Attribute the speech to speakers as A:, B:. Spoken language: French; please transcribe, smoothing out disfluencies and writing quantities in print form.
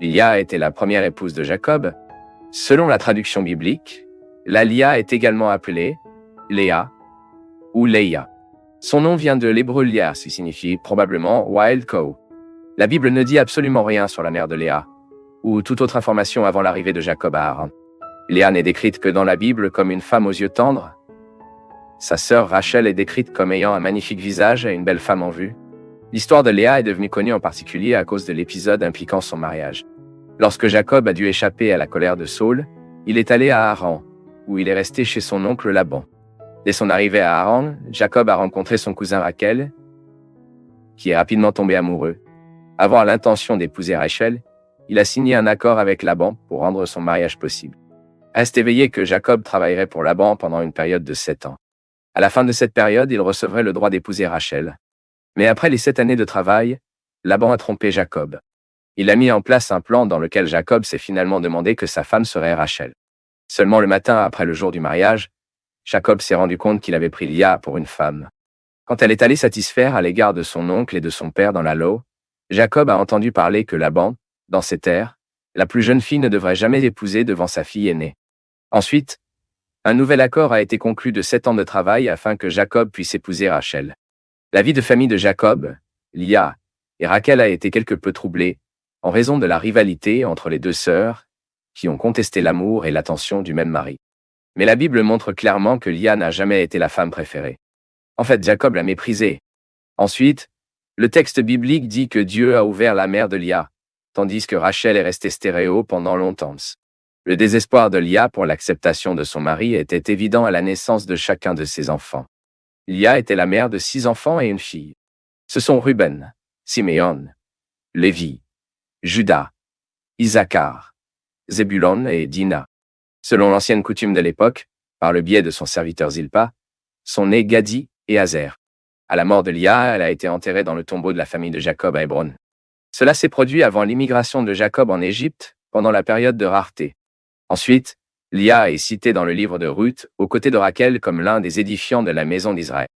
A: Léa était la première épouse de Jacob. Selon la traduction biblique, la Léa est également appelée Léa ou Leia. Son nom vient de l'hébreu Léa, qui signifie probablement Wild Cow. La Bible ne dit absolument rien sur la mère de Léa, ou toute autre information avant l'arrivée de Jacob à Haran. Léa n'est décrite que dans la Bible comme une femme aux yeux tendres. Sa sœur Rachel est décrite comme ayant un magnifique visage et une belle femme en vue. L'histoire de Léa est devenue connue en particulier à cause de l'épisode impliquant son mariage. Lorsque Jacob a dû échapper à la colère de Saül, il est allé à Haran, où il est resté chez son oncle Laban. Dès son arrivée à Haran, Jacob a rencontré son cousin Rachel, qui est rapidement tombé amoureux. Avant l'intention d'épouser Rachel, il a signé un accord avec Laban pour rendre son mariage possible. Reste éveillé que Jacob travaillerait pour Laban pendant une période de 7 ans. À la fin de cette période, il recevrait le droit d'épouser Rachel. Mais après les 7 années de travail, Laban a trompé Jacob. Il a mis en place un plan dans lequel Jacob s'est finalement demandé que sa femme serait Rachel. Seulement le matin après le jour du mariage, Jacob s'est rendu compte qu'il avait pris Léa pour une femme. Quand elle est allée satisfaire à l'égard de son oncle et de son père dans la Lo, Jacob a entendu parler que Laban, dans ses terres, la plus jeune fille ne devrait jamais épouser devant sa fille aînée. Ensuite, un nouvel accord a été conclu de 7 ans de travail afin que Jacob puisse épouser Rachel. La vie de famille de Jacob, Léa et Rachel a été quelque peu troublée en raison de la rivalité entre les deux sœurs qui ont contesté l'amour et l'attention du même mari. Mais la Bible montre clairement que Léa n'a jamais été la femme préférée. En fait, Jacob l'a méprisée. Ensuite, le texte biblique dit que Dieu a ouvert la mère de Léa, tandis que Rachel est restée stérile pendant longtemps. Le désespoir de Léa pour l'acceptation de son mari était évident à la naissance de chacun de ses enfants. Léa était la mère de 6 enfants et une fille. Ce sont Ruben, Siméon, Lévi, Juda, Isaacar, Zébulon et Dina. Selon l'ancienne coutume de l'époque, par le biais de son serviteur Zilpa, sont nés Gadi et Azer. À la mort de Léa, elle a été enterrée dans le tombeau de la famille de Jacob à Hébron. Cela s'est produit avant l'immigration de Jacob en Égypte, pendant la période de rareté. Ensuite, Léa est citée dans le livre de Ruth, aux côtés de Rachel comme l'un des édifiants de la maison d'Israël.